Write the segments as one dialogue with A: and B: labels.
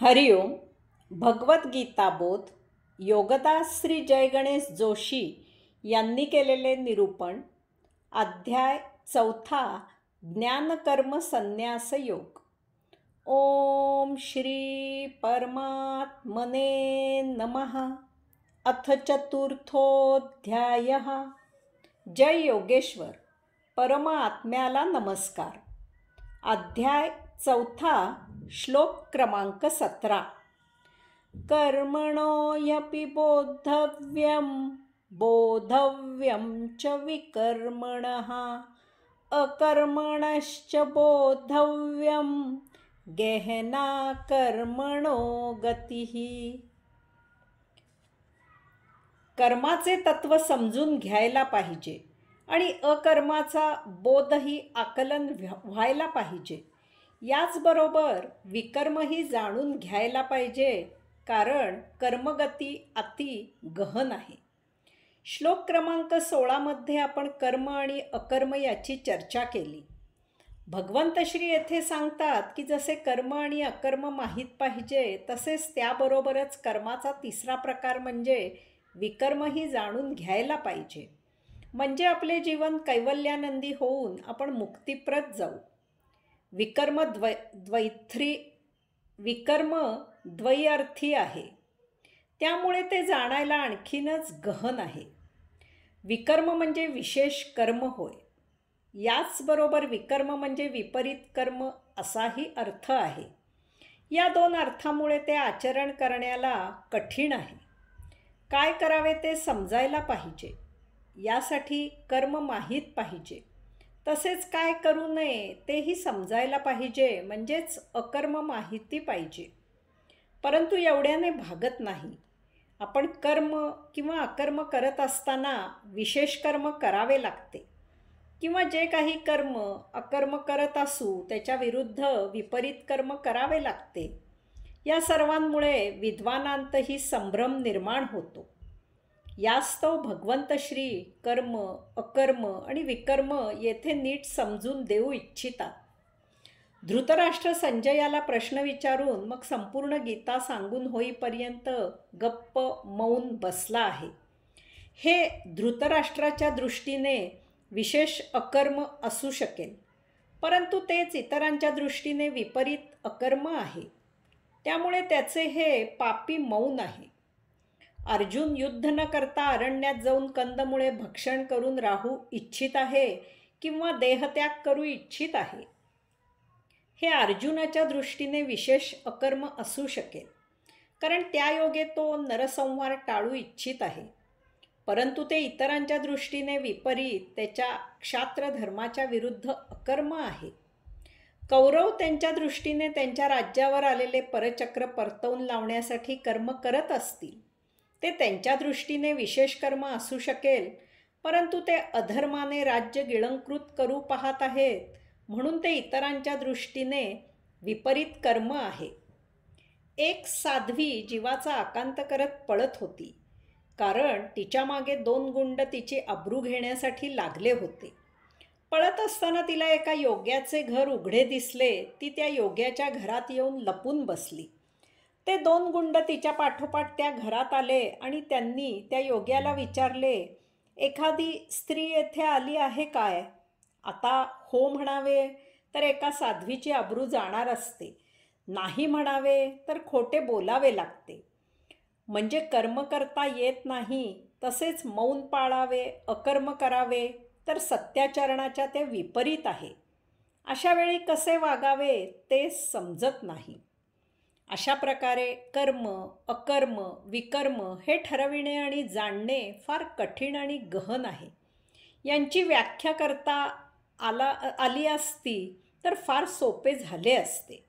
A: हरिओम. भगवद्गीता बोध योगदास श्री जय गणेश जोशी यांनी केलेले निरूपण. अध्याय 4. ज्ञानकर्म संन्यास योग. ओम श्री परमात्मने नमः. अथ चतुर्थोऽध्यायः. जय योगेश्वर. परमात्म्याला नमस्कार. अध्याय 4. श्लोक क्रमांक 17. कर्मणो यपि बोद्धव्यं बोधव्यं च विकर्मणः अकर्मणश्च बोधव्यं गहना कर्मणो गतिः. कर्माचे तत्व समजून घ्यायला पाहिजे आणि अकर्माचा बोधही आकलन व्हायला पाहिजे. याचबरोबर विकर्मही जाणून घ्यायला पाहिजे, कारण कर्मगती अति गहन आहे. श्लोक क्रमांक 16 मध्ये आपण कर्म आणि अकर्म याची चर्चा केली. भगवंत श्री येथे सांगतात की जसे कर्म आणि अकर्म माहीत पाहिजे, तसेच त्याबरोबरच कर्माचा तिसरा प्रकार म्हणजे विकर्मही जाणून घ्यायला पाहिजे. म्हणजे आपले जीवन कैवल्यानंदी होऊन आपण मुक्तिप्रद जाऊ. विकर्म द्वैअर्थी आहे, त्यामुळे ते जाणायला आणखीनच गहन आहे. विकर्म म्हणजे विशेष कर्म होय. याचबरोबर विकर्म म्हणजे विपरीत कर्म असाही अर्थ आहे. या दोन अर्थामुळे ते आचरण करण्याला कठीण आहे. काय करावे ते समजायला पाहिजे. यासाठी कर्म माहीत पाहिजे. तसेच काय करू नये तेही समजायला पाहिजे, म्हणजेच अकर्म माहिती पाहिजे. परंतु एवढ्याने भागत नाही. आपण कर्म किंवा अकर्म करत असताना विशेष कर्म करावे लागते, किंवा जे काही कर्म अकर्म करत असू त्याच्या विरुद्ध विपरीत कर्म करावे लागते. या सर्वांमुळे विद्वानांतही संभ्रम निर्माण होतो. यास्तव भगवंत श्री कर्म, अकर्म आणि विकर्म येथे नीट समजून देऊ इच्छितात. धृतराष्ट्र संजयाला प्रश्न विचारून मग संपूर्ण गीता सांगून होईपर्यंत गप्प मौन बसला आहे. हे धृतराष्ट्राच्या दृष्टीने विशेष अकर्म असू शकेल, परंतु तेच इतरांच्या दृष्टीने विपरीत अकर्म आहे. त्यामुळे त्याचे हे पापी मौन आहे. अर्जुन युद्ध न करता अरण्यात जाऊन कंदमुळे भक्षण करून राहू इच्छित आहे किंवा देहत्याग करू इच्छित आहे. हे अर्जुनाच्या दृष्टीने विशेष अकर्म असू शकेल, कारण त्या योगे तो नरसंहार टाळू इच्छित आहे. परंतु ते इतरांच्या दृष्टीने विपरीत, त्याच्या क्षात्र धर्माच्या विरुद्ध अकर्म आहे. कौरव त्यांच्या दृष्टीने त्यांच्या राज्यावर आलेले परचक्र परतवून लावण्यासाठी कर्म करत असतील. ते त्यांच्या दृष्टीने विशेष कर्म असू शकेल, परंतु ते अधर्माने राज्य गिळंकृत करू पाहत आहेत, म्हणून ते इतरांच्या दृष्टीने विपरीत कर्म आहे. एक साध्वी जीवाचा आकांत करत पळत होती, कारण तिच्या मागे 2 गुंड तिची अब्रू घेण्यासाठी लागले होते. पळत असताना तिला एका योग्याचे घर उघडे दिसले. ती त्या योग्याच्या घरात येऊन लपून बसली. ते 2 गुंड तिच्या पाठोपाठ त्या घरात आले आणि त्यांनी त्या योग्याला विचारले, एखादी स्त्री येथे आली आहे काय? आता हो म्हणावे तर एका साध्वीची अब्रू जाणार असते, नाही म्हणावे तर खोटे बोलावे लागते. म्हणजे कर्म करता येत नाही, तसेच मौन पाळावे, अकर्म करावे तर सत्याचरणाच्या ते विपरीत आहे. अशा वेळी कसे वागावे ते समजत नाही. अशा प्रकारे कर्म, अकर्म, विकर्म हे ठरविणे आणि जाणणे फार कठीण आणि गहन आहे. यांची व्याख्या करता आली असती तर फार सोपे झाले असते,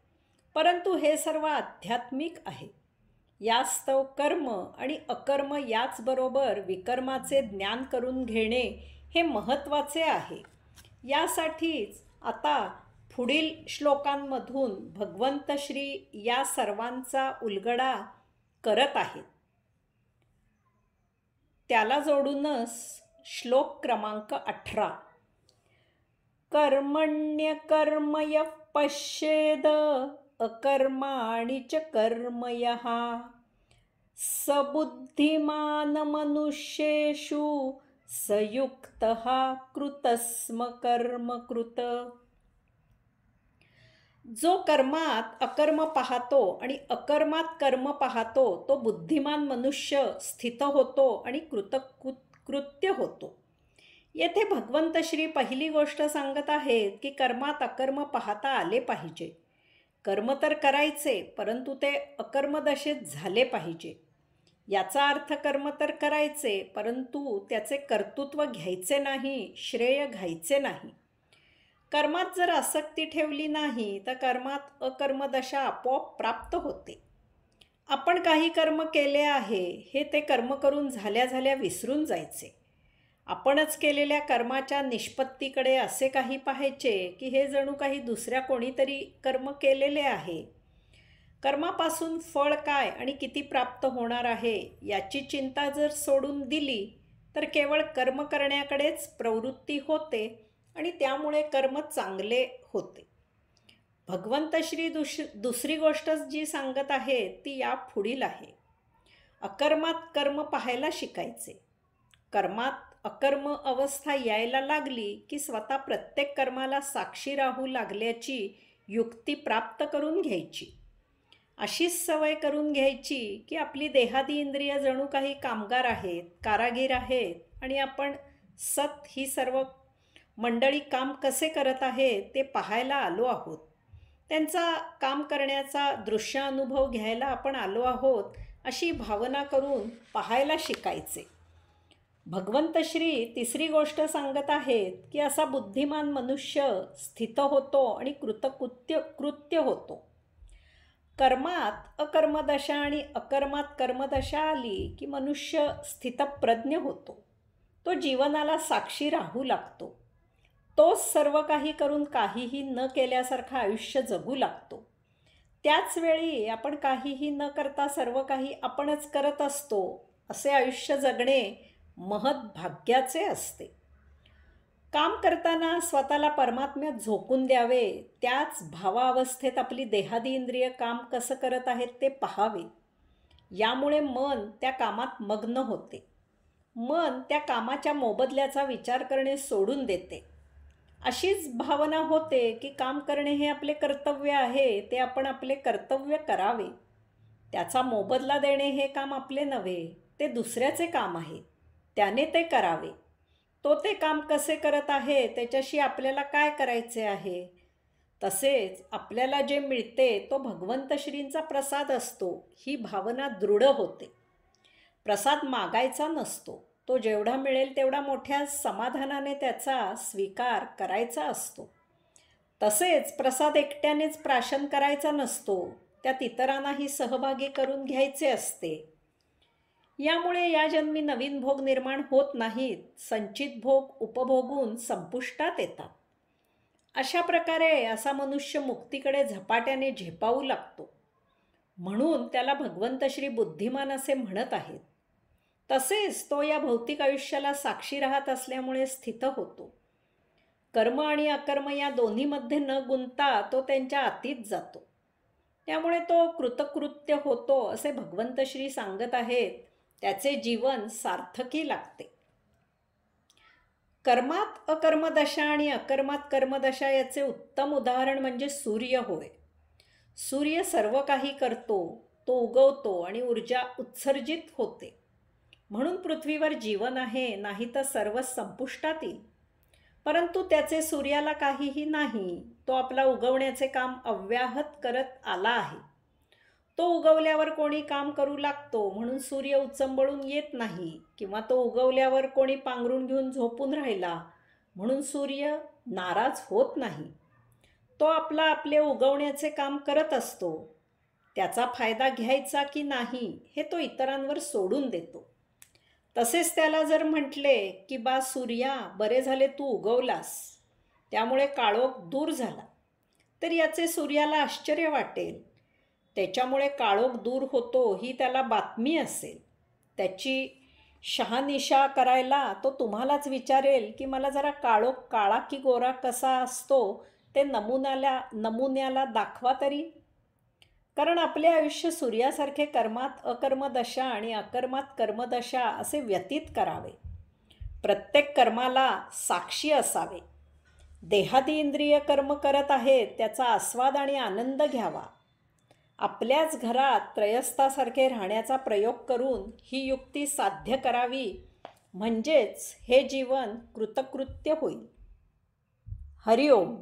A: परंतु हे सर्व आध्यात्मिक आहे. यास्तव कर्म आणि अकर्म याचबरोबर विकर्माचे ज्ञान करून घेणे हे महत्त्वाचे आहे. यासाठीच आता पुढील श्लोकांमधून भगवंत श्री या सर्वांचा उलगडा करत आहेत. त्याला जोडूनच श्लोक क्रमांक 18. कर्मण्यकर्म यः पश्येद अकर्माणि च कर्मयः स बुद्धिमान मनुष्येषु सयुक्तः कृतस्म कर्म कृत. जो कर्मात अकर्म पाहतो आणि अकर्मात कर्म पाहतो तो बुद्धिमान मनुष्य स्थित होतो आणि कृत्य होतो. येथे भगवंत श्री पहिली गोष्ट सांगत आहेत की कर्मात अकर्म पाहता आले पाहिजे. कर्म तर करायचे, परंतु ते अकर्मदशेत झाले पाहिजे. याचा अर्थ कर्म तर करायचे, परंतु त्याचे कर्तृत्व घ्यायचे नाही, श्रेय घ्यायचे नाही. कर्मात जर आसक्ती ठेवली नाही तर कर्मात अकर्मदशा आपोआप प्राप्त होते. आपण काही कर्म केले आहे हे ते कर्म करून झाल्या झाल्या विसरून जायचे. आपणच केलेल्या कर्माच्या निष्पत्तीकडे असे काही पाहायचे की हे जणू काही दुसऱ्या कोणीतरी कर्म केलेले आहे. कर्मापासून फळ काय आणि किती प्राप्त होणार आहे याची चिंता जर सोडून दिली तर केवळ कर्म करण्याकडेच प्रवृत्ती होते आणि त्यामुळे कर्म चांगले होते. भगवंत श्री दुसरी गोष्ट जी सांगत आहे ती या पुढील आहे. अकर्मात कर्म पाहायला शिकायचे. कर्मात अकर्म अवस्था यायला लागली की स्वतः प्रत्येक कर्माला साक्षी राहू लागल्याची युक्ती प्राप्त करून घ्यायची. अशीच सवय करून घ्यायची की आपली देहादी इंद्रिय जणू काही कामगार आहेत, कारागीर आहेत आणि आपण ही सर्व मंडळी काम कसे करत आहे ते पाहायला आलो आहोत. त्यांचा काम करण्याचा दृश्य अनुभव घ्यायला आपण आलो आहोत अशी भावना करून पाहायला शिकायचे. भगवंत श्री तिसरी गोष्ट सांगत आहेत की असा बुद्धिमान मनुष्य स्थित होतो आणि कृत्य होतो. कर्मात अकर्मदशा आणि अकर्मात कर्मदशा आली की मनुष्य स्थितप्रज्ञ होतो. तो जीवनाला साक्षी राहू लागतो. तोच सर्व काही करून काहीही न केल्यासारखं आयुष्य जगू लागतो. त्याच वेळी आपण काहीही न करता सर्व काही आपणच करत असतो असे आयुष्य जगणे महत् भाग्याचे असते. काम करताना स्वतःला परमात्म्यात झोकून द्यावे. त्याच भावावस्थेत आपली देहादी इंद्रिय काम कसं करत आहेत ते पाहावे. यामुळे मन त्या कामात मग्न होते. मन त्या कामाच्या मोबदल्याचा विचार करणे सोडून देते. अशीच भावना होते की काम करणे हे आपले कर्तव्य आहे, ते आपण आपले कर्तव्य करावे. त्याचा मोबदला देणे हे काम आपले नव्हे, ते दुसऱ्याचे काम आहे, त्याने ते करावे. तो ते काम कसे करत आहे त्याच्याशी आपल्याला काय करायचे आहे. तसेच आपल्याला जे मिळते तो भगवंत श्रींचा प्रसाद असतो ही भावना दृढ होते. प्रसाद मागायचा नसतो, तो जेवढा मिळेल तेवढा मोठ्या समाधानाने त्याचा स्वीकार करायचा असतो. तसेच प्रसाद एकट्यानेच प्राशन करायचा नसतो, त्यात इतरांनाही सहभागी करून घ्यायचे असते. यामुळे या जन्मी नवीन भोग निर्माण होत नाहीत, संचित भोग उपभोगून संपुष्टात येतात. अशा प्रकारे असा मनुष्य मुक्तीकडे झपाट्याने झेपावू लागतो. म्हणून त्याला भगवंत श्री बुद्धिमान असे म्हणत आहेत. तसेच तो या भौतिक आयुष्याला साक्षी राहत असल्यामुळे स्थित होतो. कर्म आणि अकर्म या दोन्हीमध्ये न गुंतता तो त्यांच्या आतीत जातो. त्यामुळे तो कृतकृत्य होतो असे भगवंत श्री सांगत आहेत. त्याचे जीवन सार्थकी लागते. कर्मात अकर्मदशा आणि अकर्मात कर्मदशा याचे उत्तम उदाहरण म्हणजे सूर्य होय. सूर्य सर्व काही करतो, तो उगवतो आणि ऊर्जा उत्सर्जित होते. म्हणून पृथ्वीवर जीवन आहे, नाही तर सर्व संपुष्टात येईल. परंतु त्याचे सूर्याला काहीही नाही. तो आपला उगवण्याचे काम अव्याहत करत आला आहे. तो उगवल्यावर कोणी काम करू लागतो म्हणून सूर्य उचंबळून येत नाही, किंवा तो उगवल्यावर कोणी पांघरून घेऊन झोपून राहिला म्हणून सूर्य नाराज होत नाही. तो आपले उगवण्याचे काम करत असतो. त्याचा फायदा घ्यायचा की नाही हे तो इतरांवर सोडून देतो. तसेच त्याला जर म्हटले की बा सूर्या, बरे झाले तू उगवलास, त्यामुळे काळोख दूर झाला, तर याचे सूर्याला आश्चर्य वाटेल. त्याच्यामुळे काळोख दूर होतो ही त्याला बातमी असेल. त्याची शहानिशा करायला तो तुम्हालाच विचारेल की मला जरा काळोख काळा की गोरा कसा असतो ते नमुन्याला दाखवा तरी. कारण आपले आयुष्य सूर्यासारखे कर्मात अकर्मदशा आणि अकर्मात कर्मदशा असे व्यतीत करावे. प्रत्येक कर्माला साक्षी असावे. देहादी इंद्रिय कर्म करत आहेत त्याचा आस्वाद आणि आनंद घ्यावा. आपल्याच घरात त्रयस्थासारखे राहण्याचा प्रयोग करून ही युक्ती साध्य करावी, म्हणजेच हे जीवन कृतकृत्य होईल. हरिओम.